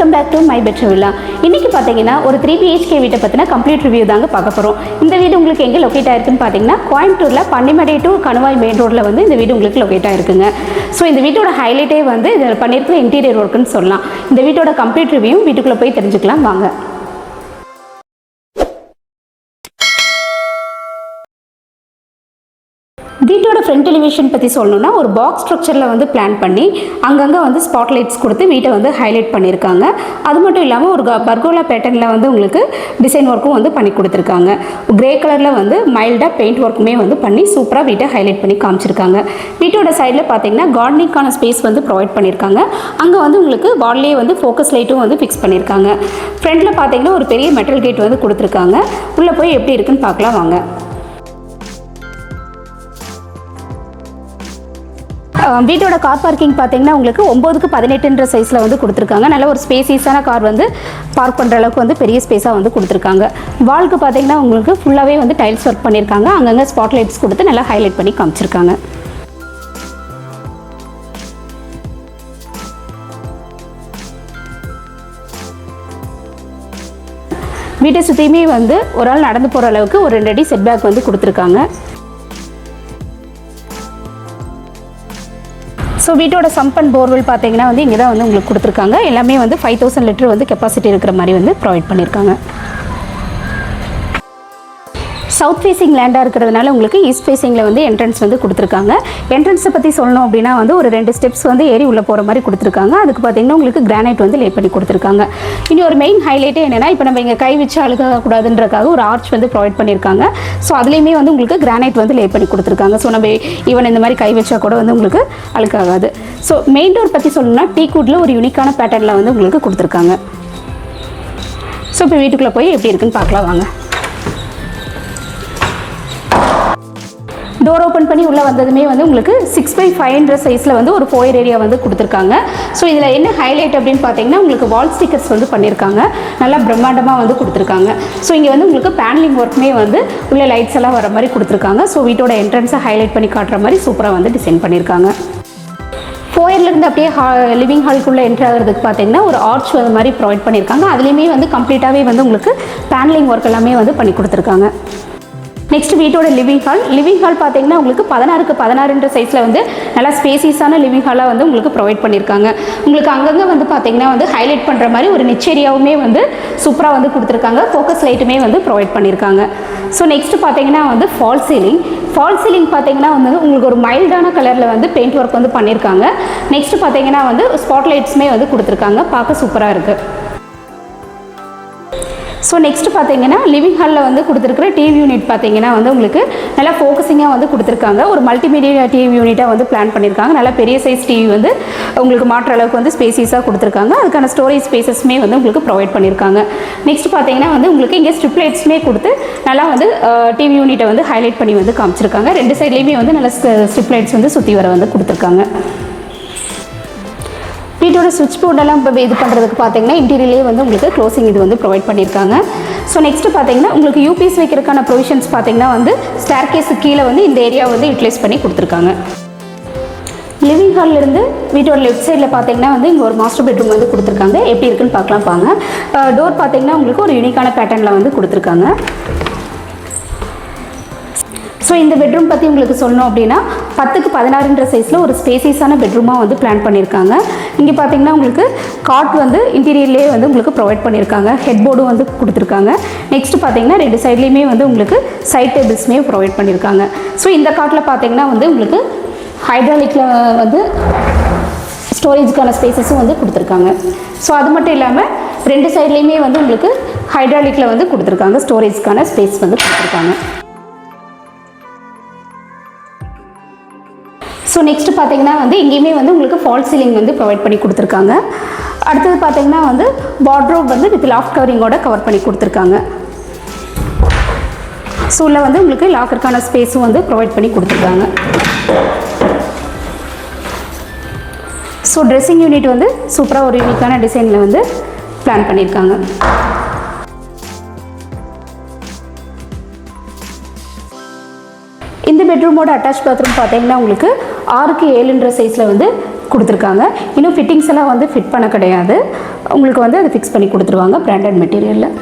Welcome back to my better villa. இன்றைக்கி பார்த்தீங்கன்னா ஒரு 3 BHK வீட்டை பற்றின கம்ப்ளீட் ரிவ்யூ தாங்க பார்க்க போகிறோம். இந்த வீடு உங்களுக்கு எங்கே லொக்கேட் ஆயிருக்குன்னு பார்த்தீங்கன்னா கோயம்புத்தூரில் பன்னிமடை டு கணுவாய் மெயின் ரோட்டில் வந்து இந்த வீடு உங்களுக்கு லொக்கேட் ஆயிருக்குங்க. ஸோ இந்த வீட்டோட ஹைலைட்டே வந்து இதில் பண்ணியிருக்கிற இன்டீரியர் ஒர்க்குன்னு சொல்லலாம். இந்த வீட்டோட கம்ப்ளீட் ரிவ்யூ வீட்டுக்குள்ளே போய் தெரிஞ்சுக்கலாம் வாங்க. வீட்டோட ஃப்ரண்ட் எலிவேஷன் பற்றி சொல்லணும்னா ஒரு பாக்ஸ் ஸ்ட்ரக்சரில் வந்து பிளான் பண்ணி அங்கங்கே வந்து ஸ்பாட்லைட்ஸ் கொடுத்து வீட்டை வந்து ஹைலைட் பண்ணியிருக்காங்க. அது மட்டும் இல்லாமல் ஒரு பர்கோலா பேட்டர்னில் வந்து உங்களுக்கு டிசைன் ஒர்க்கும் வந்து பண்ணி கொடுத்துருக்காங்க. கிரே கலரில் வந்து மைல்டாக பெயிண்ட் ஒர்க்குமே வந்து பண்ணி சூப்பராக வீட்டை ஹைலைட் பண்ணி காமிச்சிருக்காங்க. வீட்டோட சைடில் பார்த்தீங்கன்னா கார்டனிங்கான ஸ்பேஸ் வந்து ப்ரொவைட் பண்ணியிருக்காங்க. அங்கே வந்து உங்களுக்கு வால்லேயே வந்து ஃபோக்கஸ் லைட்டும் வந்து ஃபிக்ஸ் பண்ணியிருக்காங்க. ஃப்ரண்ட்டில் பார்த்தீங்கன்னா ஒரு பெரிய மெட்டல் கேட் வந்து கொடுத்துருக்காங்க. உள்ளே போய் எப்படி இருக்குன்னு பார்க்கலாம் வாங்க. வீட்டோட கார் பார்க்கிங் பார்த்தீங்கன்னா உங்களுக்கு 9க்கு 18 சைஸில் வந்து கொடுத்துருக்காங்க. நல்ல ஒரு ஸ்பேசியஸான கார் வந்து பார்க் பண்ணுற அளவுக்கு வந்து பெரிய ஸ்பேஸாக வந்து கொடுத்துருக்காங்க. வால்க்கு பார்த்தீங்கன்னா உங்களுக்கு ஃபுல்லாகவே வந்து டைல்ஸ் ஒர்க் பண்ணியிருக்காங்க. அங்கங்கே ஸ்பாட் லைட்ஸ் கொடுத்து நல்லா ஹைலைட் பண்ணி காமிச்சிருக்காங்க. வீட்டை சுற்றியுமே வந்து ஒரு ஆள் நடந்து போகிற அளவுக்கு ஒரு 2 அடி செட் பேக் வந்து கொடுத்துருக்காங்க. ஸோ வீட்டோட சம்ப் அண்ட் போர்வெல் பார்த்தீங்கன்னா வந்து இங்கே தான் வந்து உங்களுக்கு கொடுத்துருக்காங்க. எல்லாமே வந்து 5000 லிட்டர் வந்து கெப்பாசிட்டி இருக்கிற மாதிரி வந்து ப்ரொவைட் பண்ணியிருக்காங்க. சவுத் ஃபேஸிங் லேண்டாக இருக்கிறதுனால உங்களுக்கு ஈஸ்ட் ஃபேஸிங்கில் வந்து என்ட்ரன்ஸ் வந்து கொடுத்துருக்காங்க. என்ட்ரன்ஸை பற்றி சொல்லணும் அப்படின்னா வந்து ஒரு 2 ஸ்டெப்ஸ் வந்து ஏறி உள்ளே போகிற மாதிரி கொடுத்துருக்காங்க. அதுக்கு பார்த்தீங்கன்னா உங்களுக்கு கிரானைட் வந்து லே பண்ணி கொடுத்துருக்காங்க. இனி ஒரு மெயின் ஹைலைட்டே என்னென்னா இப்போ நம்ம இங்கே கை வச்சு அழுகக்கூடாதுன்றக்காக ஒரு ஆர்ச் வந்து ப்ரொவைட் பண்ணியிருக்காங்க. ஸோ அதுலேயுமே வந்து உங்களுக்கு கிரானைட் வந்து லே பண்ணி கொடுத்துருக்காங்க. ஸோ நம்ம ஈவன் இந்த மாதிரி கை வச்சா கூட வந்து உங்களுக்கு அழுக்காகாது. ஸோ மெயின் டோர் பற்றி சொல்லணும்னா டீக்வுட்டில் ஒரு யூனிக்கான பேட்டர்னில் வந்து உங்களுக்கு கொடுத்துருக்காங்க. ஸோ இப்போ வீட்டுக்குள்ளே போய் எப்படி இருக்குன்னு பார்க்கலாம் வாங்க. டோர் ஓப்பன் பண்ணி உள்ளே வந்ததுமே வந்து உங்களுக்கு 6x5 சைஸில் வந்து ஒரு ஃபோயர் ஏரியா வந்து கொடுத்துருக்காங்க. ஸோ இதில் என்ன ஹைலைட் அப்படின்னு பார்த்தீங்கன்னா உங்களுக்கு வால் ஸ்டிக்கர்ஸ் வந்து பண்ணியிருக்காங்க. நல்லா பிரம்மாண்டமாக வந்து கொடுத்துருக்காங்க. ஸோ இங்கே வந்து உங்களுக்கு பேனலிங் ஒர்க்குமே வந்து உள்ள லைட்ஸ் எல்லாம் வர மாதிரி கொடுத்துருக்காங்க. ஸோ வீட்டோட என்ட்ரன்ஸை ஹைலைட் பண்ணி காட்டுற மாதிரி சூப்பராக வந்து டிசைன் பண்ணியிருக்காங்க. ஃபோயர்லேருந்து அப்படியே லிவிங் ஹாலுக்குள்ளே என்ட்ரு ஆகிறதுக்கு பார்த்தீங்கன்னா ஒரு ஆர்ச் வந்து மாதிரி ப்ரொவைட் பண்ணியிருக்காங்க. அதுலேயுமே வந்து கம்ப்ளீட்டாகவே வந்து உங்களுக்கு பேனலிங் ஒர்க் எல்லாமே வந்து பண்ணி கொடுத்துருக்காங்க. நெக்ஸ்ட் வீட்டோட லிவிங் ஹால் பார்த்தீங்கன்னா உங்களுக்கு 16க்கு 16 சைஸில் வந்து நல்லா ஸ்பேசியஸான லிவிங் ஹாலாக வந்து உங்களுக்கு ப்ரொவைட் பண்ணியிருக்காங்க. உங்களுக்கு அங்கங்கே வந்து பார்த்தீங்கன்னா வந்து ஹைலைட் பண்ணுற மாதிரி ஒரு நிச் ஏரியாவுமே வந்து சூப்பராக வந்து கொடுத்துருக்காங்க. ஃபோக்கஸ் லைட்டுமே வந்து ப்ரொவைட் பண்ணியிருக்காங்க. ஸோ நெக்ஸ்ட் பார்த்தீங்கன்னா வந்து ஃபால் சீலிங் பார்த்தீங்கன்னா வந்து உங்களுக்கு ஒரு மைல்டான கலரில் வந்து பெயிண்ட் ஒர்க் வந்து பண்ணியிருக்காங்க. நெக்ஸ்ட் பார்த்தீங்கன்னா வந்து ஸ்பாட் லைட்ஸுமே வந்து கொடுத்துருக்காங்க. பார்க்க சூப்பராக இருக்குது. ஸோ நெக்ஸ்ட் பார்த்தீங்கன்னா லிவிங் ஹாலில் வந்து கொடுத்துருக்குற டிவி யூனிட் பார்த்தீங்கன்னா வந்து உங்களுக்கு நல்லா ஃபோக்கஸிங்காக வந்து கொடுத்துருக்காங்க. ஒரு மல்டிமீடியா டிவி யூனிட்டாக வந்து பிளான் பண்ணியிருக்காங்க. நல்லா பெரிய சைஸ் டிவி வந்து உங்களுக்கு மாற்ற அளவுக்கு வந்து ஸ்பேசியஸாக கொடுத்துருக்காங்க. அதுக்கான ஸ்டோரேஜ் ஸ்பேசஸ்மே வந்து உங்களுக்கு ப்ரொவைட் பண்ணியிருக்காங்க. நெக்ஸ்ட் பார்த்தீங்கன்னா வந்து உங்களுக்கு இங்கே ஸ்ட்ரிப் லைட்ஸுமே கொடுத்து நல்லா வந்து டிவி யூனிட்டை வந்து ஹைலைட் பண்ணி வந்து காமிச்சிருக்காங்க. 2 சைட்லேயுமே வந்து நல்லா ஸ்ட்ரிப் லைட்ஸ் வந்து சுற்றி வர வந்து கொடுத்துருக்காங்க. வீட்டோட சுவிட்ச் போர்டெல்லாம் இப்போ இது பண்ணுறதுக்கு பார்த்தீங்கன்னா இன்டீரியர்லேயே வந்து உங்களுக்கு க்ளோசிங் இது வந்து ப்ரொவைட் பண்ணியிருக்காங்க. ஸோ நெக்ஸ்ட்டு பார்த்தீங்கன்னா உங்களுக்கு யூபிஎஸ் வைக்கிறதுக்கான ப்ரொவிஷன்ஸ் பார்த்தீங்கன்னா வந்து ஸ்டேர்கேஸு கீழே வந்து இந்த ஏரியா வந்து யூட்டிலைஸ் பண்ணி கொடுத்துருக்காங்க. லிவிங் ஹால்லேருந்து வீட்டோட லெஃப்ட் சைடில் பார்த்தீங்கன்னா வந்து இங்கே ஒரு மாஸ்டர் பெட்ரூம் வந்து கொடுத்துருக்காங்க. எப்படி இருக்குன்னு பார்க்கலாம் பாங்க. டோர் பார்த்தீங்கன்னா உங்களுக்கு ஒரு யூனிக்கான பேட்டர்னில் வந்து கொடுத்துருக்காங்க. ஸோ இந்த பெட்ரூம் பற்றி உங்களுக்கு சொல்லணும் அப்படின்னா 10க்கு 16 சைஸில் ஒரு ஸ்பேசியஸான பெட்ரூமாக வந்து பிளான் பண்ணியிருக்காங்க. இங்கே பார்த்தீங்கன்னா உங்களுக்கு காட் வந்து இன்டீரியர்லேயே வந்து உங்களுக்கு ப்ரொவைட் பண்ணியிருக்காங்க. ஹெட் போர்டும் வந்து கொடுத்துருக்காங்க. நெக்ஸ்ட் பார்த்தீங்கன்னா 2 சைட்லேயுமே வந்து உங்களுக்கு சைட் டேபிள்ஸுமே ப்ரொவைட் பண்ணியிருக்காங்க. ஸோ இந்த காட்டில் பார்த்தீங்கன்னா வந்து உங்களுக்கு ஹைட்ராலிக்கில் வந்து ஸ்டோரேஜுக்கான ஸ்பேசஸும் வந்து கொடுத்துருக்காங்க. ஸோ அது மட்டும் இல்லாமல் 2 சைட்லேயுமே வந்து உங்களுக்கு ஹைட்ராலிக்கில் வந்து கொடுத்துருக்காங்க. ஸ்டோரேஜுக்கான ஸ்பேஸ் வந்து கொடுத்துருக்காங்க. ஸோ நெக்ஸ்ட் பார்த்தீங்கன்னா வந்து இங்கேயுமே வந்து உங்களுக்கு ஃபால் சீலிங் வந்து ப்ரொவைட் பண்ணி கொடுத்துருக்காங்க. அடுத்தது பார்த்தீங்கன்னா வந்து வார்ட்ரோப் வந்து வித் லாஃப்ட் கவரிங்கோட கவர் பண்ணி கொடுத்துருக்காங்க. ஸோ உள்ள வந்து உங்களுக்கு லாக்கருக்கான ஸ்பேஸும் வந்து ப்ரொவைட் பண்ணி கொடுத்துருக்காங்க. ஸோ ட்ரெஸ்ஸிங் யூனிட் வந்து சூப்பராக ஒரு யூனிக்கான டிசைனில் வந்து பிளான் பண்ணியிருக்காங்க. இந்த பெட்ரூமோட அட்டாச் பாத்ரூம் பார்த்தீங்கன்னா உங்களுக்கு 6க்கு 7 சைஸில் வந்து கொடுத்துருக்காங்க. இன்னும் ஃபிட்டிங்ஸ் எல்லாம் வந்து ஃபிட் பண்ண கிடையாது. உங்களுக்கு வந்து அதை ஃபிக்ஸ் பண்ணி கொடுத்துருவாங்க பிராண்டட் மெட்டீரியலில்.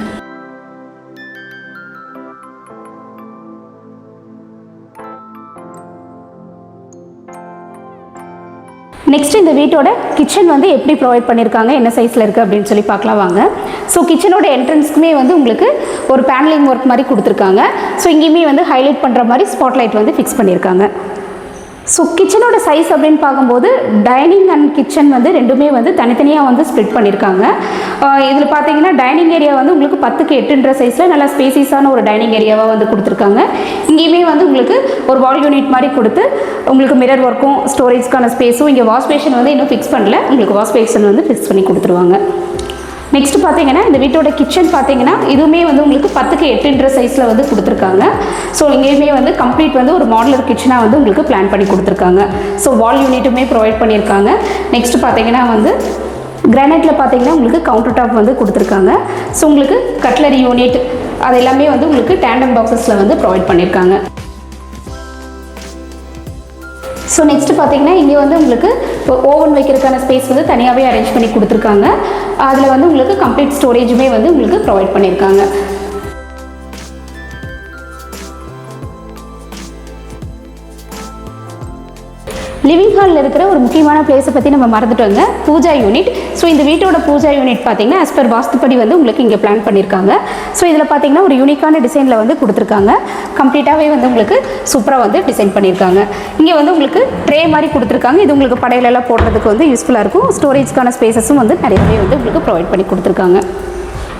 நெக்ஸ்ட் இந்த வீட்டோட கிச்சன் வந்து எப்படி ப்ரொவைட் பண்ணியிருக்காங்க, என்ன சைஸில் இருக்குது அப்படின்னு சொல்லி பார்க்கலாம் வாங்க. ஸோ கிச்சனோட என்ட்ரன்ஸ்க்குமே வந்து உங்களுக்கு ஒரு பேனலிங் ஒர்க் மாதிரி கொடுத்துருக்காங்க. ஸோ இங்கேயுமே வந்து ஹைலைட் பண்ணுற மாதிரி ஸ்பாட்லைட் வந்து ஃபிக்ஸ் பண்ணியிருக்காங்க. ஸோ கிச்சனோட சைஸ் அப்படின்னு பார்க்கும்போது டைனிங் அண்ட் கிச்சன் வந்து ரெண்டுமே வந்து தனித்தனியாக வந்து ஸ்ப்ளிட் பண்ணியிருக்காங்க. இதில் பார்த்தீங்கன்னா டைனிங் ஏரியா வந்து உங்களுக்கு 10க்கு 8ன்ற சைஸில் நல்லா ஸ்பேசியஸான ஒரு டைனிங் ஏரியாவாக வந்து கொடுத்துருக்காங்க. இங்கேயுமே வந்து உங்களுக்கு ஒரு வால் யூனிட் மாதிரி கொடுத்து உங்களுக்கு மிரர் ஒர்க்கும் ஸ்டோரேஜ்க்கான ஸ்பேஸும், இங்கே வாஷ் பேஷன் வந்து இன்னும் ஃபிக்ஸ் பண்ணல, உங்களுக்கு வாஷ் பேஷன் வந்து ஃபிக்ஸ் பண்ணி கொடுத்துருவாங்க. நெக்ஸ்ட் பார்த்தீங்கன்னா இந்த வீட்டோட கிச்சன் பார்த்தீங்கன்னா இதுவுமே வந்து உங்களுக்கு 10க்கு 8ன்ற சைஸில் வந்து கொடுத்துருக்காங்க. ஸோ இங்கேயுமே வந்து கம்ப்ளீட் வந்து ஒரு மாடுலர் கிச்சனாக வந்து உங்களுக்கு பிளான் பண்ணி கொடுத்துருக்காங்க. ஸோ வால் யூனிட்டுமே ப்ரொவைட் பண்ணியிருக்காங்க. நெக்ஸ்ட் பார்த்தீங்கன்னா வந்து கிரானைட்டில் பார்த்தீங்கன்னா உங்களுக்கு கவுண்டர் டாப் வந்து கொடுத்துருக்காங்க. ஸோ உங்களுக்கு கட்லரி யூனிட் அது எல்லாமே வந்து உங்களுக்கு டேண்டம் பாக்ஸஸில் வந்து ப்ரொவைட் பண்ணியிருக்காங்க. ஸோ நெக்ஸ்ட் பார்த்தீங்கன்னா இங்கே வந்து உங்களுக்கு ஓவன் வைக்கிறதுக்கான ஸ்பேஸ் வந்து தனியாகவே அரேஞ்ச் பண்ணி கொடுத்துருக்காங்க. அதில் வந்து உங்களுக்கு கம்ப்ளீட் ஸ்டோரேஜுமே வந்து உங்களுக்கு ப்ரொவைட் பண்ணியிருக்காங்க. லிவிங் ஹாலில் இருக்கிற ஒரு முக்கியமான பிளேஸை பற்றி நம்ம மறந்துட்டோங்க, பூஜா யூனிட். ஸோ இந்த வீட்டோட பூஜா யூனிட் பார்த்தீங்கன்னா as per வாஸ்துப்படி வந்து உங்களுக்கு இங்கே பிளான் பண்ணியிருக்காங்க. ஸோ இதில் பார்த்தீங்கன்னா ஒரு யூனிக்கான டிசைனில் வந்து கொடுத்துருக்காங்க. கம்ப்ளீட்டாகவே வந்து உங்களுக்கு சூப்பராக வந்து டிசைன் பண்ணியிருக்காங்க. இங்கே வந்து உங்களுக்கு ட்ரே மாதிரி கொடுத்துருக்காங்க. இது உங்களுக்கு படையிலெல்லாம் போடுறதுக்கு வந்து யூஸ்ஃபுல்லாக இருக்கும். ஸ்டோரேஜ்க்கான ஸ்பேசஸும் வந்து நிறையவே வந்து உங்களுக்கு ப்ரொவைட் பண்ணி கொடுத்துருக்காங்க.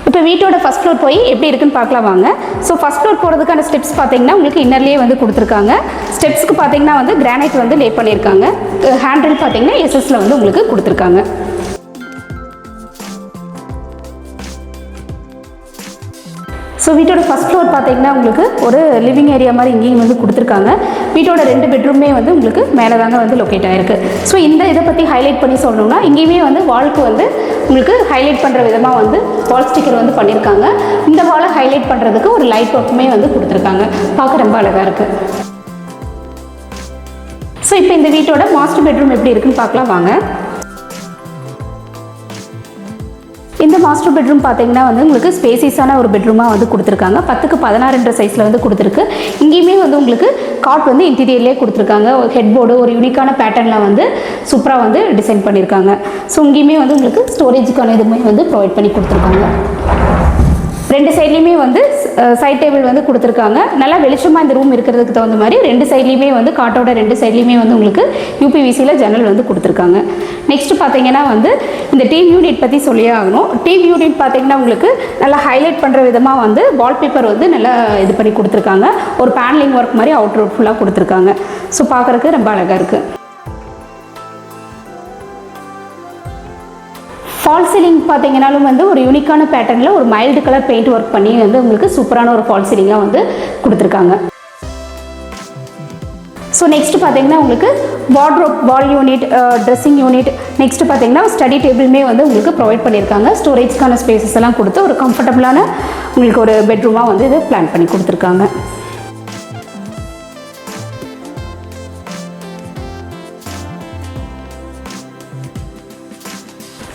இப்போ வீட்டோட ஃபஸ்ட் ஃப்ளோர் போய் எப்படி இருக்குன்னு பார்க்கலாம் வாங்க. ஸோ ஃபஸ்ட் ஃப்ளோர் போகிறதுக்கான ஸ்டெப்ஸ் பார்த்தீங்கன்னா உங்களுக்கு இன்னர்லேயே வந்து கொடுத்துருக்காங்க. ஸ்டெப்ஸ்க்கு பார்த்தீங்கன்னா வந்து கிரானைட் வந்து லே பண்ணியிருக்காங்க. ஹேண்டில் பார்த்தீங்கன்னா எஸ்எஸ்ல வந்து உங்களுக்கு கொடுத்துருக்காங்க. ஸோ வீட்டோட ஃபஸ்ட் ஃப்ளோர் பார்த்தீங்கன்னா உங்களுக்கு ஒரு லிவிங் ஏரியா மாதிரி இங்கேயும் வந்து கொடுத்துருக்காங்க. வீட்டோட 2 பெட்ரூமே வந்து உங்களுக்கு மேலே தாங்க வந்து லொக்கேட் ஆகிருக்கு. ஸோ இந்த இதை பற்றி ஹைலைட் பண்ணி சொல்லணும்னா இங்கேயுமே வந்து வால்க்கு வந்து உங்களுக்கு ஹைலைட் பண்ணுற விதமாக வந்து வால் ஸ்டிக்கர் வந்து பண்ணியிருக்காங்க. இந்த வாலை ஹைலைட் பண்ணுறதுக்கு ஒரு லைட் ஒர்க்குமே வந்து கொடுத்துருக்காங்க. பார்க்க ரொம்ப அழகாக இருக்குது. ஸோ இப்போ இந்த வீட்டோட மாஸ்டர் பெட்ரூம் எப்படி இருக்குன்னு பார்க்கலாம் வாங்க. இந்த மாஸ்டர் பெட்ரூம் பார்த்தீங்கன்னா வந்து உங்களுக்கு ஸ்பேசியஸான ஒரு பெட்ரூமாக வந்து கொடுத்துருக்காங்க. 10க்கு 16ன்ற சைஸில் வந்து கொடுத்துருக்கு. இங்கேயுமே வந்து உங்களுக்கு காட் வந்து இன்டீரியர்லேயே கொடுத்துருக்காங்க. ஒரு ஹெட் போர்டு ஒரு யூனிக்கான பேட்டர்னில் வந்து சூப்பராக வந்து டிசைன் பண்ணியிருக்காங்க. ஸோ இங்கேயுமே வந்து உங்களுக்கு ஸ்டோரேஜுக்கான இதுவுமே வந்து ப்ரொவைட் பண்ணி கொடுத்துருக்காங்க. 2 சைட்லேயுமே வந்து சைட் டேபிள் வந்து கொடுத்துருக்காங்க. நல்லா வெளிச்சமாக இந்த ரூம் இருக்கிறதுக்கு தகுந்த மாதிரி 2 சைட்லேயுமே வந்து காட்டோட 2 சைட்லேயுமே வந்து உங்களுக்கு யூபிவிசியில் ஜன்னல் வந்து கொடுத்துருக்காங்க. நெக்ஸ்ட் பார்த்தீங்கன்னா வந்து இந்த டிவி யூனிட் பற்றி சொல்லியே ஆகணும். டிவி யூனிட் பார்த்தீங்கன்னா உங்களுக்கு நல்லா ஹைலைட் பண்ணுற விதமாக வந்து வால்பேப்பர் வந்து நல்லா இது பண்ணி கொடுத்துருக்காங்க. ஒரு பேனலிங் ஒர்க் மாதிரி அவுட் ஃபுல்லாக கொடுத்துருக்காங்க. ஸோ பார்க்குறதுக்கு ரொம்ப அழகாக இருக்குது. ஃபால் சீலிங் பார்த்தீங்கன்னாலும் வந்து ஒரு யூனிக்கான பேட்டர்னில் ஒரு மைல்டு கலர் பெயிண்ட் ஒர்க் பண்ணி வந்து உங்களுக்கு சூப்பரான ஒரு ஃபால் சீலிங்காக வந்து கொடுத்துருக்காங்க. ஸோ நெக்ஸ்ட் பார்த்தீங்கன்னா உங்களுக்கு வார்ட்ரோப் வால் யூனிட் ட்ரெஸ்ஸிங் யூனிட் நெக்ஸ்ட் பார்த்தீங்கன்னா ஸ்டடி டேபிளுமே வந்து உங்களுக்கு ப்ரொவைட் பண்ணியிருக்காங்க. ஸ்டோரேஜ்க்கான ஸ்பேசஸ் எல்லாம் கொடுத்து ஒரு கம்ஃபர்டபுளான உங்களுக்கு ஒரு பெட்ரூமாக வந்து இது பிளான் பண்ணி கொடுத்துருக்காங்க.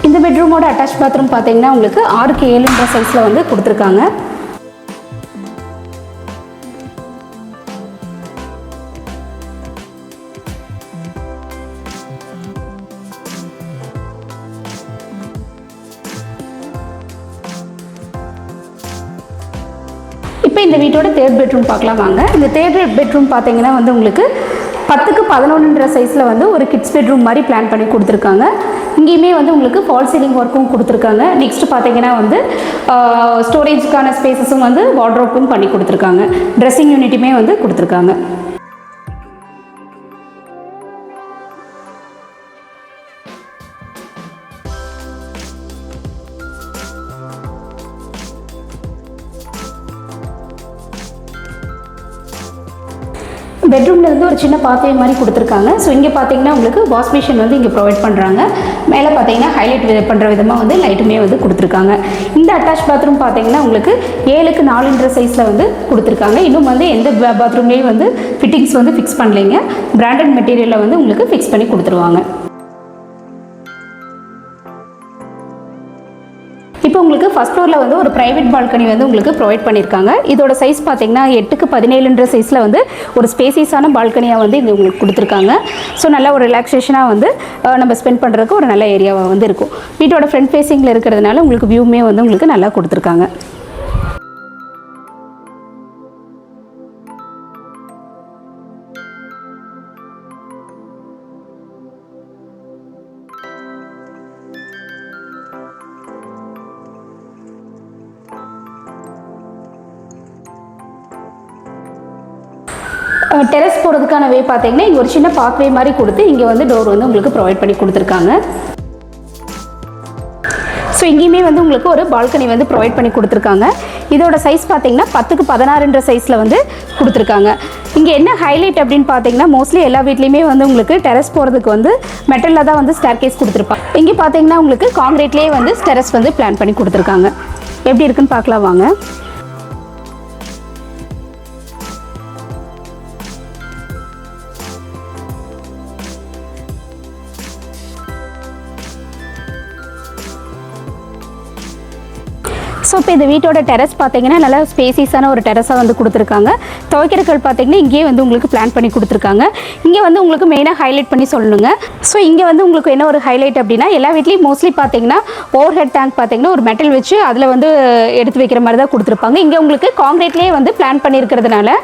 இந்த பெட்ரூமோட அட்டாச் பாத்ரூம் பார்த்தீங்கன்னா உங்களுக்கு 6க்கு 7ன்ற சைஸில் வந்து கொடுத்துருக்காங்க. இப்போ இந்த வீட்டோட 3rd பெட்ரூம் பார்க்கலாம் வாங்க. இந்த 3rd பெட்ரூம் பார்த்தீங்கன்னா வந்து உங்களுக்கு 10க்கு 11ன்ற சைஸில் வந்து ஒரு கிட்ஸ் பெட்ரூம் மாதிரி பிளான் பண்ணி கொடுத்துருக்காங்க. இங்கேயுமே வந்து உங்களுக்கு ஃபால் சீலிங் ஒர்க்கும் கொடுத்துருக்காங்க. நெக்ஸ்ட் பார்த்தீங்கன்னா வந்து ஸ்டோரேஜ்க்கான ஸ்பேசஸும் வந்து வார்ட்ரோப்பும் பண்ணி கொடுத்துருக்காங்க. ட்ரெஸ்ஸிங் யூனிட்டுமே வந்து கொடுத்துருக்காங்க. பெட்ரூம்லேருந்து ஒரு சின்ன பாத்வே மாதிரி கொடுத்துருக்காங்க. ஸோ இங்கே பார்த்தீங்கன்னா உங்களுக்கு வாஷ் மிஷின் வந்து இங்கே ப்ரொவைட் பண்ணுறாங்க. மேலே பார்த்தீங்கன்னா ஹைலைட் பண்ணுற விதமாக வந்து லைட்டுமே வந்து கொடுத்துருக்காங்க. இந்த அட்டாச் பாத்ரூம் பார்த்தீங்கன்னா உங்களுக்கு 7க்கு 4ன்ற சைஸில் வந்து கொடுத்துருக்காங்க. இன்னும் வந்து எந்த பாத்ரூம்லேயும் வந்து ஃபிட்டிங்ஸ் வந்து ஃபிக்ஸ் பண்ணலைங்க. பிராண்டட் மெட்டீரியலில் வந்து உங்களுக்கு ஃபிக்ஸ் பண்ணி கொடுத்துருவாங்க. ஃபர்ஸ்ட் ஃப்ளோரில் வந்து ஒரு ப்ரைவேட் பால்கனி வந்து உங்களுக்கு ப்ரொவைட் பண்ணியிருக்காங்க. இதோட சைஸ் பார்த்தீங்கன்னா 8x17 சைஸில் வந்து ஒரு ஸ்பேசியஸான பால்கனியாக வந்து இங்கே உங்களுக்கு கொடுத்துருக்காங்க. ஸோ நல்ல ஒரு ரிலாக்ஸேஷனாக வந்து நம்ம ஸ்பெண்ட் பண்ணுறதுக்கு ஒரு நல்ல ஏரியாவாக வந்து இருக்கும். வீட்டோட ஃப்ரண்ட் ஃபேஸிங்கில் இருக்கிறதுனால உங்களுக்கு வியூமே வந்து உங்களுக்கு நல்லா கொடுத்துருக்காங்க. டெரஸ் போகிறதுக்கான வே பார்த்தீங்கன்னா இங்கே ஒரு சின்ன பாத்வே மாதிரி கொடுத்து இங்கே வந்து டோர் வந்து உங்களுக்கு ப்ரொவைட் பண்ணி கொடுத்துருக்காங்க. ஸோ இங்கேயுமே வந்து உங்களுக்கு ஒரு பால்கனி வந்து ப்ரொவைட் பண்ணி கொடுத்துருக்காங்க. இதோட சைஸ் பார்த்தீங்கன்னா 10x16 சைஸில் வந்து கொடுத்துருக்காங்க. இங்கே என்ன ஹைலைட் அப்படின்னு பார்த்தீங்கன்னா மோஸ்ட்லி எல்லா வீட்லேயுமே வந்து உங்களுக்கு டெரஸ் போகிறதுக்கு வந்து மெட்டலில் தான் வந்து ஸ்டேர்கேஸ் கொடுத்துருப்பாங்க. இங்கே பார்த்தீங்கன்னா உங்களுக்கு காங்கிரீட்லேயே வந்து டெரஸ் வந்து பிளான் பண்ணி கொடுத்துருக்காங்க. எப்படி இருக்குன்னு பார்க்கலாம் வாங்க. ஸோ இப்போ இந்த வீட்டோட டெரஸ் பார்த்தீங்கன்னா நல்லா ஸ்பேசியஸான ஒரு டெரஸாக வந்து கொடுத்துருக்காங்க. துவைக்கிறக்கள் பார்த்தீங்கன்னா இங்கேயே வந்து உங்களுக்கு பிளான் பண்ணி கொடுத்துருக்காங்க. இங்கே வந்து உங்களுக்கு மெயினாக ஹைலைட் பண்ணி சொல்லணுங்க. ஸோ இங்கே வந்து உங்களுக்கு என்ன ஒரு ஹைலைட் அப்படின்னா எல்லா வீட்லேயும் மோஸ்ட்லி பார்த்தீங்கன்னா ஓவர் ஹெட் டேங்க் பார்த்தீங்கன்னா ஒரு மெட்டல் வச்சு அதில் வந்து எடுத்து வைக்கிற மாதிரி தான் கொடுத்துருப்பாங்க. இங்கே உங்களுக்கு காங்கிரீட்லேயே வந்து பிளான் பண்ணியிருக்கிறதுனால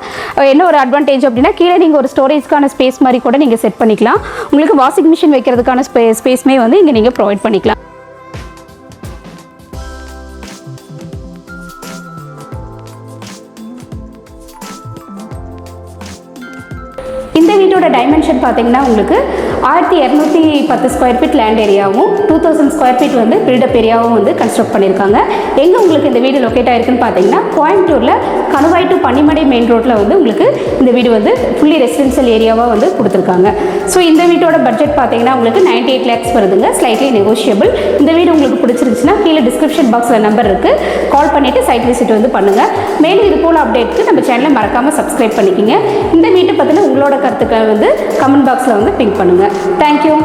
என்ன ஒரு அட்வான்டேஜ் அப்படின்னா கீழே நீங்கள் ஒரு ஸ்டோரேஜ்க்கான ஸ்பேஸ் மாதிரி கூட நீங்கள் செட் பண்ணிக்கலாம். உங்களுக்கு வாஷிங் மிஷின் வைக்கிறதுக்கான ஸ்பேஸ்மே வந்து இங்கே நீங்கள் ப்ரொவைட் பண்ணிக்கலாம். இந்த வீட்டோட டைமென்ஷன் பார்த்தீங்கன்னா உங்களுக்கு 1210 ஸ்கொயர் ஃபீட் லேண்ட் ஏரியாவும் 2000 ஸ்கொயர் ஃபீட் வந்து பில்டப் ஏரியாவும் வந்து கன்ஸ்ட்ரக்ட் பண்ணியிருக்காங்க. எங்கே உங்களுக்கு இந்த வீடு லொக்கேட் ஆகிருக்குன்னு பார்த்தீங்கன்னா கோயம்புத்தூரில் கணுவாய் டு பன்னிமடை மெயின் ரோட்டில் வந்து உங்களுக்கு இந்த வீடு வந்து ஃபுல்லி ரெசிடென்ஷியல் ஏரியாவாக வந்து கொடுத்துருக்காங்க. ஸோ இந்த வீட்டோட பட்ஜெட் பார்த்தீங்கன்னா உங்களுக்கு 98 lakhs வருதுங்க, ஸ்லைட்லி நெகோஷியபிள். இந்த வீடு உங்களுக்கு பிடிச்சிருந்துச்சுன்னா கீழே டிஸ்கிரிப்ஷன் பாக்ஸில் நம்பர் இருக்குது, கால் பண்ணிவிட்டு சைட் விசிட் வந்து பண்ணுங்கள். மேலும் இது போல் அப்டேட்க்கு நம்ம சேனலை மறக்காமல் சப்ஸ்கிரைப் பண்ணிக்கிங்க. இந்த வீட்டை பற்றின உங்களோட கருத்துக்களை வந்து கமெண்ட் பாக்ஸில் வந்து பிங்க் பண்ணுங்கள். Thank you.